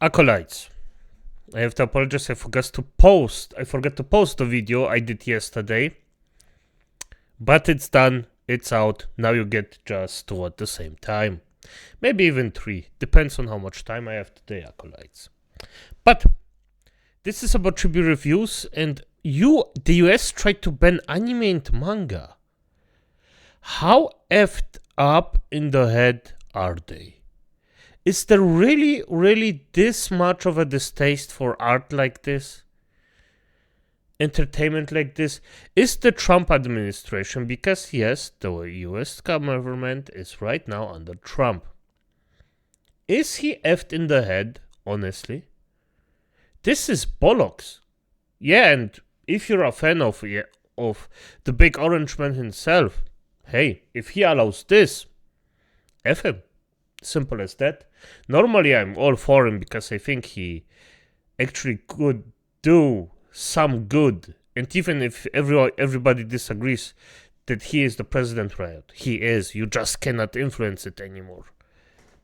Acolytes. I have to apologize. I forgot to post the video I did yesterday. But it's done. It's out. Now you get just two at the same time. Maybe even three. Depends on how much time I have today, Acolytes. But this is about Chibi reviews, and the US tried to ban anime and manga. How effed up in the head are they? Is there really this much of a distaste for art like this? Entertainment like this? Is the Trump administration, because yes, the US government is right now under Trump. Is he effed in the head, honestly? This is bollocks. Yeah, and if you're a fan of the big orange man himself, hey, if he allows this, F him. Simple as that. Normally I'm all for him because I think he actually could do some good. And even if everybody disagrees that he is the president, right? He is. You just cannot influence it anymore.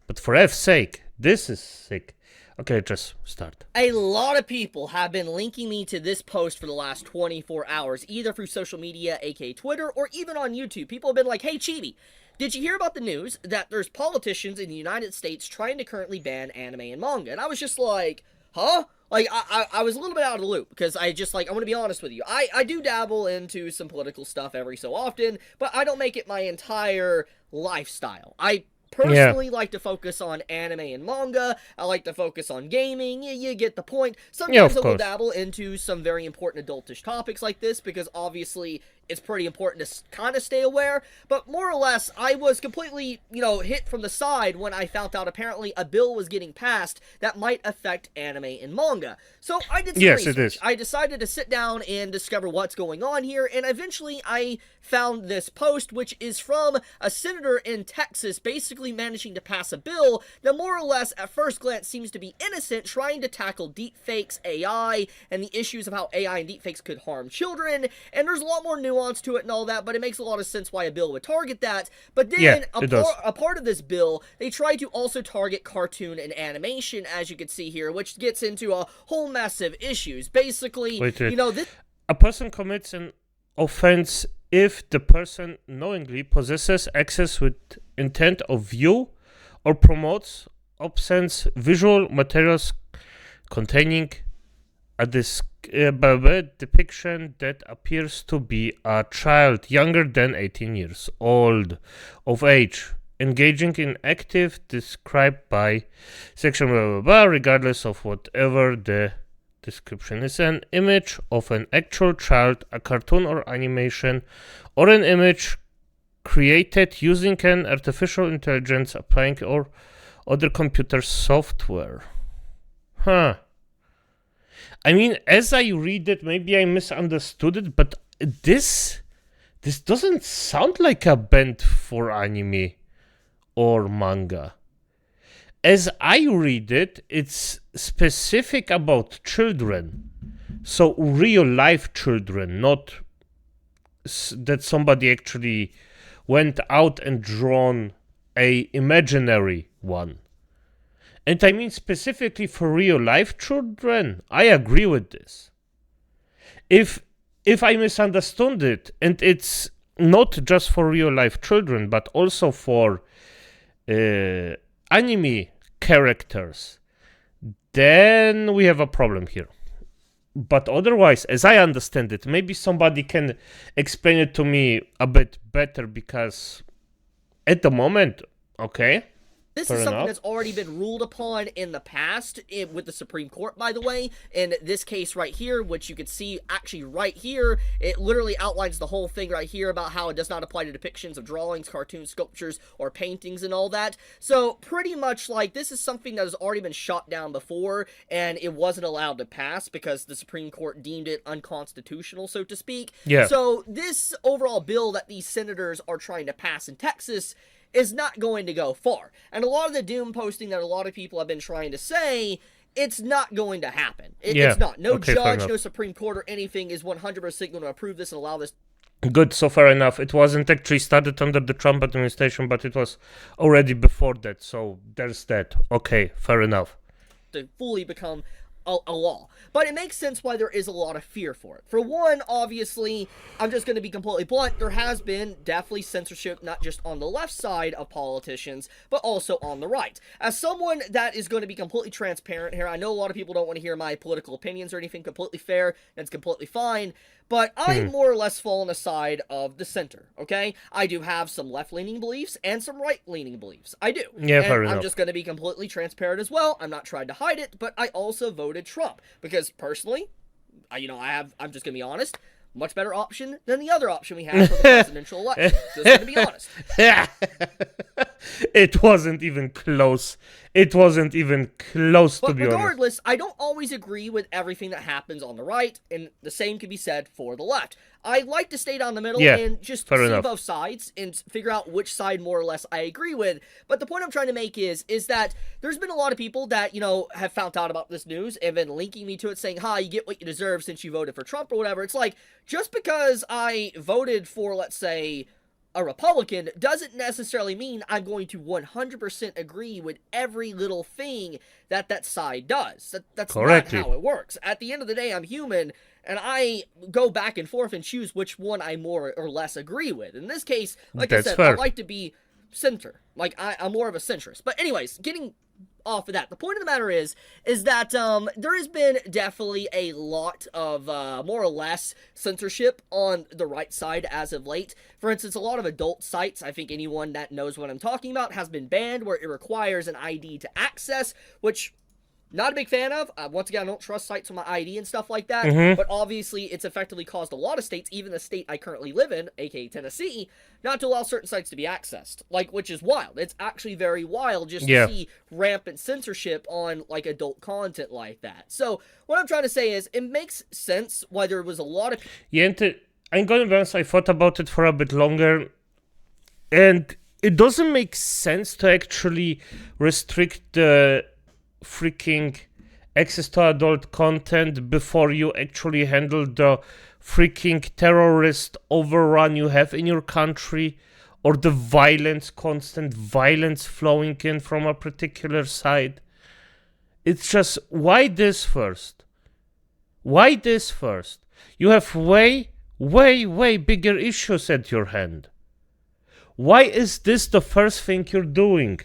But for F's sake, this is sick. Okay, just start. A lot of people have been linking me to this post for the last 24 hours, either through social media, aka Twitter, or even on YouTube. People have been like, hey, Chibi, did you hear about the news that there's politicians in the United States trying to currently ban anime and manga? And I was just like, huh? Like, I was a little bit out of the loop, because I just, like, I'm going to be honest with you. I do dabble into some political stuff every so often, but I don't make it my entire lifestyle. I personally like to focus on anime and manga. I like to focus on gaming. You get the point. Sometimes I will dabble into some very important adultish topics like this, because obviously it's pretty important to kind of stay aware. But more or less, I was completely, hit from the side when I found out apparently a bill was getting passed that might affect anime and manga. So I did some research. It is. I decided to sit down and discover what's going on here, and eventually I found this post, which is from a senator in Texas basically managing to pass a bill that more or less at first glance seems to be innocent, trying to tackle deepfakes, AI, and the issues of how AI and deepfakes could harm children. And there's a lot more nuance to it and all that, but it makes a lot of sense why a bill would target that. But then a part of this bill, they try to also target cartoon and animation, as you can see here, which gets into a whole mess of issues. Basically, a person commits an offense if the person knowingly possesses access with intent of view or promotes obscene visual materials containing a depiction that appears to be a child younger than 18 years old of age, engaging in active described by section blah blah blah, regardless of whatever the description is, an image of an actual child, a cartoon or animation, or an image created using an artificial intelligence applying or other computer software. I mean, as I read it, maybe I misunderstood it, but this doesn't sound like a ban for anime or manga. As I read it, it's specific about children. So real life children, not that somebody actually went out and drawn a imaginary one. And I mean specifically for real life children. I agree with this. If I misunderstood it, and it's not just for real life children, but also for anime characters, then we have a problem here. But otherwise, as I understand it, maybe somebody can explain it to me a bit better, because at the moment, okay, this is something that's already been ruled upon in the past with the Supreme Court, by the way. In this case right here, which you can see actually right here, it literally outlines the whole thing right here about how it does not apply to depictions of drawings, cartoons, sculptures, or paintings and all that. So pretty much like this is something that has already been shot down before, and it wasn't allowed to pass because the Supreme Court deemed it unconstitutional, so to speak. Yeah. So this overall bill that these senators are trying to pass in Texas is not going to go far. And a lot of the doom posting that a lot of people have been trying to say, it's not going to happen. It's not. No judge, no Supreme Court or anything is 100% going to approve this and allow this. Good, so fair enough. It wasn't actually started under the Trump administration, but it was already before that, so there's that. Okay, fair enough. to fully become a law. But it makes sense why there is a lot of fear for it. For one, obviously, I'm just going to be completely blunt, there has been definitely censorship, not just on the left side of politicians, but also on the right. As someone that is going to be completely transparent here, I know a lot of people don't want to hear my political opinions or anything, completely fair, that's completely fine, but I more or less fall on the side of the center, okay? I do have some left-leaning beliefs and some right-leaning beliefs. I do. Yeah, fair And I'm enough. just going to be completely transparent as well. I'm not trying to hide it, but I also voted Trump because personally, I'm just going to be honest, much better option than the other option we have for the presidential election. Just going to be honest. It wasn't even close. It wasn't even close, But to be honest. regardless, I don't always agree with everything that happens on the right, and the same can be said for the left. I like to stay down the middle Yeah, and just fair see enough. both sides and figure out which side more or less I agree with. But the point I'm trying to make is that there's been a lot of people that, have found out about this news and been linking me to it saying, "Ha, you get what you deserve since you voted for Trump," or whatever. It's like, just because I voted for, let's say, a Republican doesn't necessarily mean I'm going to 100% agree with every little thing that side does. That's Correctly. not how it works. At the end of the day, I'm human, and I go back and forth and choose which one I more or less agree with. In this case, like That's I said, fair. I like to be center. Like, I'm more of a centrist. But anyways, getting off of that, the point of the matter is that there has been definitely a lot of more or less censorship on the right side as of late. For instance, a lot of adult sites, I think anyone that knows what I'm talking about, has been banned where it requires an ID to access, which not a big fan of. Once again, I don't trust sites with my ID and stuff like that. But obviously, it's effectively caused a lot of states, even the state I currently live in, aka Tennessee, not to allow certain sites to be accessed. Like, which is wild. It's actually very wild just to see rampant censorship on, like, adult content like that. So, what I'm trying to say is, it makes sense why there was a lot of... Yeah, and I'm gonna be honest, I thought about it for a bit longer, and it doesn't make sense to actually restrict the freaking access to adult content before you actually handle the freaking terrorist overrun you have in your country, or the violence, constant violence flowing in from a particular side. It's just, why this first? Why this first? You have way bigger issues at your hand. Why is this the first thing you're doing?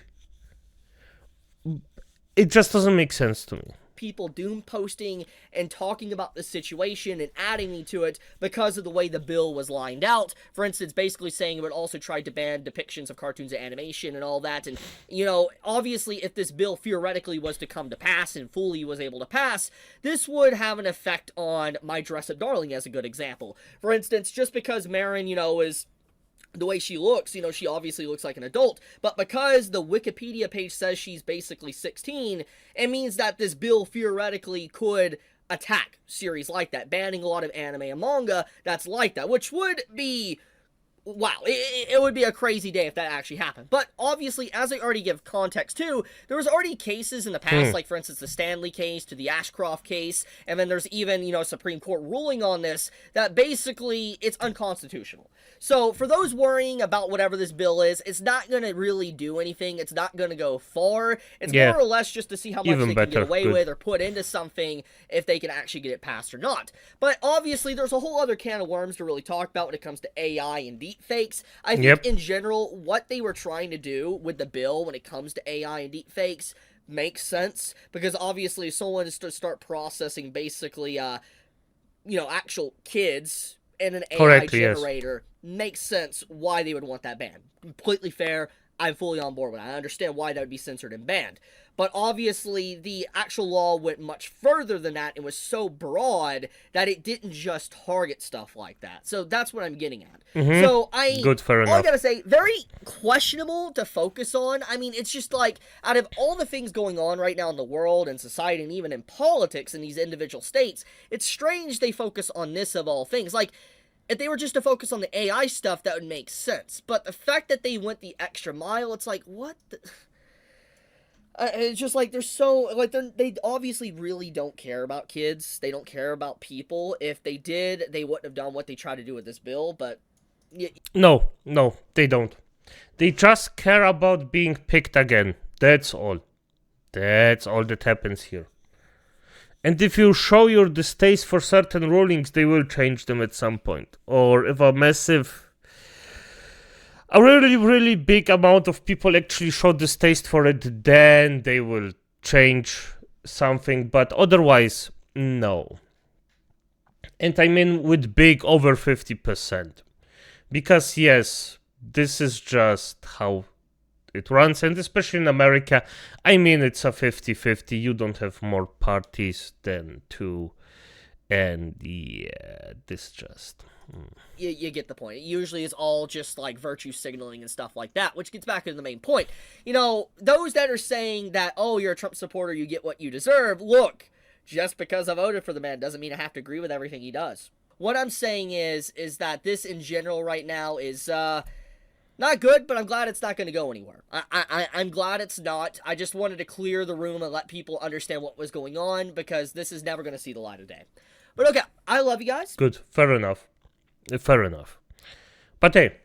It just doesn't make sense to me. People doom posting and talking about the situation and adding me to it because of the way the bill was lined out. For instance, basically saying it would also try to ban depictions of cartoons and animation and all that. And, obviously, if this bill theoretically was to come to pass and fully was able to pass, this would have an effect on My Dress Up Darling as a good example. For instance, just because Marin, is the way she looks, she obviously looks like an adult, but because the Wikipedia page says she's basically 16, it means that this bill theoretically could attack series like that, banning a lot of anime and manga that's like that, which would be... wow, it would be a crazy day if that actually happened. But obviously, as I already give context to, there was already cases in the past, like for instance the Stanley case to the Ashcroft case, and then there's even, a Supreme Court ruling on this that basically it's unconstitutional. So for those worrying about whatever this bill is, it's not going to really do anything. It's not going to go far. It's more or less just to see how much they can get away with or put into something if they can actually get it passed or not. But obviously, there's a whole other can of worms to really talk about when it comes to AI and deepfakes. I think in general, what they were trying to do with the bill when it comes to AI and deepfakes makes sense, because obviously if someone is to start processing basically, actual kids in an AI generator, makes sense why they would want that banned. Completely fair. I'm fully on board with it. I understand why that would be censored and banned. But obviously, the actual law went much further than that and was so broad that it didn't just target stuff like that. So that's what I'm getting at. So fair enough. All I gotta say, very questionable to focus on. I mean, it's just like, out of all the things going on right now in the world and society and even in politics in these individual states, it's strange they focus on this of all things. Like, if they were just to focus on the AI stuff, that would make sense. But the fact that they went the extra mile, it's like, what the... it's just like, they're so... like, they obviously really don't care about kids. They don't care about people. If they did, they wouldn't have done what they tried to do with this bill, but... No, they don't. They just care about being picked again. That's all. That's all that happens here. And if you show your distaste for certain rulings, they will change them at some point. Or if a really, really big amount of people actually show distaste for it, then they will change something. But otherwise, no. And I mean with big, over 50%. Because yes, this is just how it runs, and especially in America, I mean it's a 50-50. You don't have more parties than two, and yeah, this just... You get the point. It usually is all just like virtue signaling and stuff like that, which gets back to the main point. You know, those that are saying that, oh, you're a Trump supporter, you get what you deserve, look, just because I voted for the man doesn't mean I have to agree with everything he does. What I'm saying is that this in general right now is, not good, but I'm glad it's not going to go anywhere. I'm glad it's not. I just wanted to clear the room and let people understand what was going on, because this is never going to see the light of day. But okay, I love you guys. Good, fair enough. Fair enough. But hey,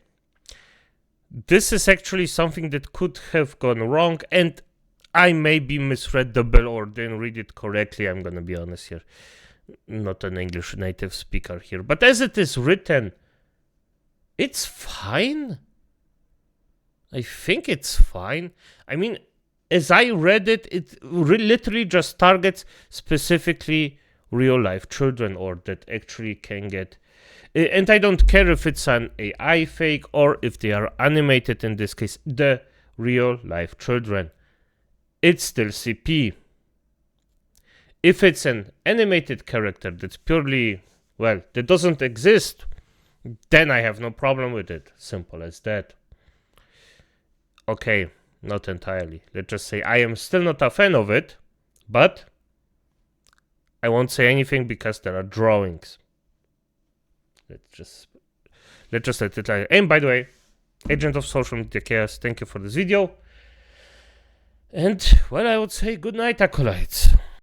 this is actually something that could have gone wrong, and I maybe misread the bill or didn't read it correctly. I'm going to be honest here. Not an English native speaker here. But as it is written, it's fine. I think it's fine. I mean, as I read it, it literally just targets specifically real-life children, or that actually can get... And I don't care if it's an AI fake or if they are animated, in this case, the real-life children. It's still CP. If it's an animated character that's purely, well, that doesn't exist, then I have no problem with it. Simple as that. Okay, not entirely. Let's just say I am still not a fan of it, but I won't say anything because there are drawings. Let's just let it lie. And by the way, Agent of Social Media Chaos, thank you for this video. And, well, I would say good night, acolytes.